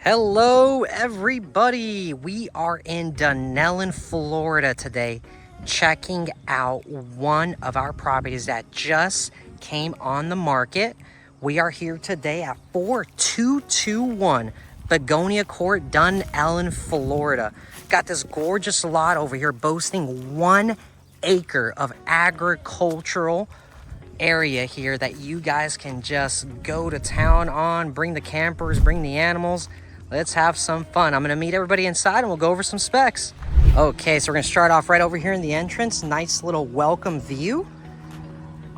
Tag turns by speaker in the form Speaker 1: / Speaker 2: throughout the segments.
Speaker 1: Hello everybody, we are in Dunellen, Florida today, checking out one of our properties that just came on the market. We are here today at 4221 Begonia Court, Dunellen, Florida. Got this gorgeous lot over here boasting 1 acre of agricultural area here that you guys can just go to town on, bring the campers, bring the animals. Let's have some fun. I'm gonna meet everybody inside and we'll go over some specs. Okay, so we're gonna start off right over here in the entrance. Nice little welcome view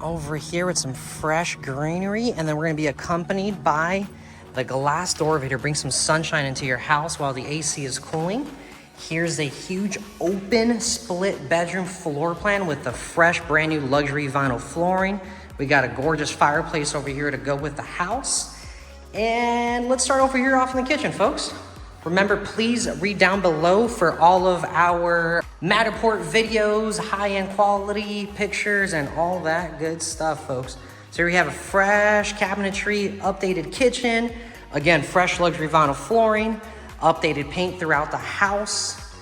Speaker 1: over here with some fresh greenery, and then we're gonna be accompanied by the glass door over here to bring some sunshine into your house while the AC is cooling. Here's a huge open split bedroom floor plan with the fresh brand new luxury vinyl flooring. We got a gorgeous fireplace over here to go with the house. And let's start over here off in the kitchen, folks. Remember, please read down below for all of our Matterport videos, high-end quality pictures, and all that good stuff, folks. So here we have a fresh cabinetry, updated kitchen. Again, fresh luxury vinyl flooring, updated paint throughout the house.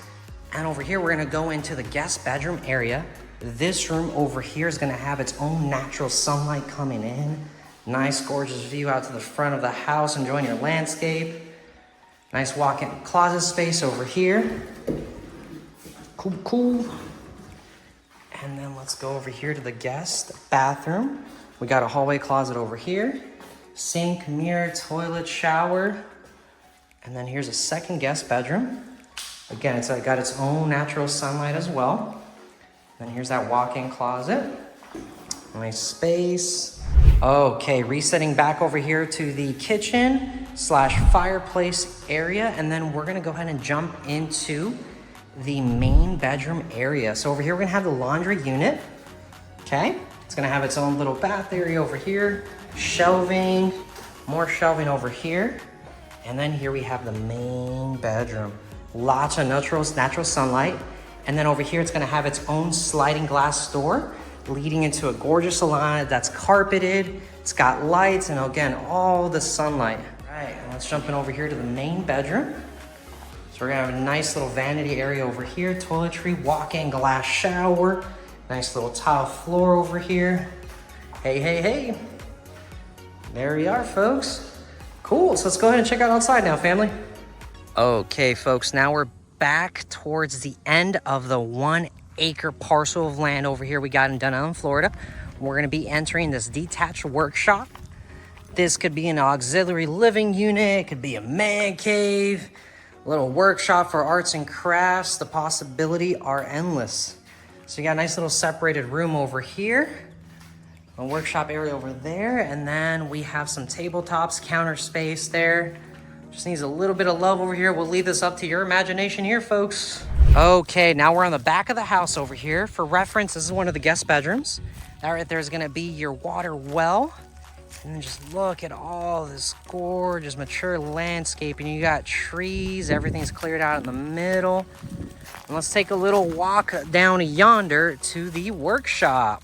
Speaker 1: And over here, we're gonna go into the guest bedroom area. This room over here is gonna have its own natural sunlight coming in. Nice, gorgeous view out to the front of the house, enjoying your landscape. Nice walk-in closet space over here. Cool. And then let's go over here to the guest bathroom. We got a hallway closet over here. Sink, mirror, toilet, shower. And then here's a second guest bedroom. Again, it's got its own natural sunlight as well. And here's that walk-in closet. Nice space. Okay, resetting back over here to the kitchen / fireplace area. And then we're gonna go ahead and jump into the main bedroom area. So over here, we're gonna have the laundry unit. Okay, it's gonna have its own little bath area over here. Shelving, more shelving over here. And then here we have the main bedroom. Lots of natural sunlight. And then over here, it's gonna have its own sliding glass door leading into a gorgeous salon that's carpeted. It's got lights and again, all the sunlight. All right, let's jump in over here to the main bedroom. So we're gonna have a nice little vanity area over here, toiletry, walk-in glass shower, nice little tile floor over here. Hey. There we are, folks. Cool, so let's go ahead and check out outside now, family. Okay, folks, now we're back towards the end of the 1 acre parcel of land over here we got in Dunellen, Florida. We're gonna be entering this detached workshop. This could be an auxiliary living unit, it could be a man cave, a little workshop for arts and crafts. The possibilities are endless. So you got a nice little separated room over here, a workshop area over there, and then we have some tabletops, counter space there. Just needs a little bit of love over here. We'll leave this up to your imagination here, folks. Okay, now we're on the back of the house over here. For reference, this is one of the guest bedrooms. That right there is gonna be your water well. And then just look at all this gorgeous, mature landscaping. You got trees, everything's cleared out in the middle. And let's take a little walk down yonder to the workshop.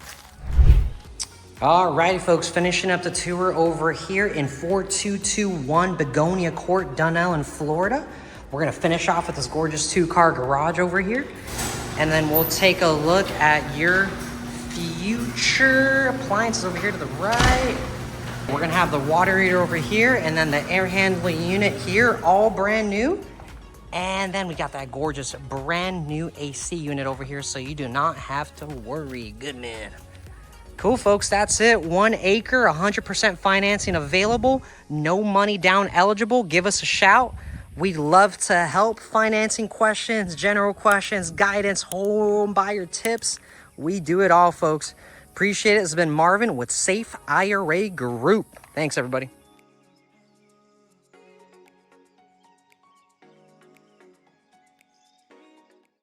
Speaker 1: Alrighty, folks, finishing up the tour over here in 4221 Begonia Court, Dunellen, Florida. We're gonna finish off with this gorgeous 2-car garage over here. And then we'll take a look at your future appliances over here to the right. We're gonna have the water heater over here and then the air handling unit here, all brand new. And then we got that gorgeous brand new AC unit over here, so you do not have to worry. Good man. Cool, folks, that's it. 1 acre, 100% financing available, no money down eligible. Give us a shout. We'd love to help. Financing questions, general questions, guidance, home buyer tips. We do it all, folks. Appreciate it. It's been Marvin with Safe IRA Group. Thanks, everybody.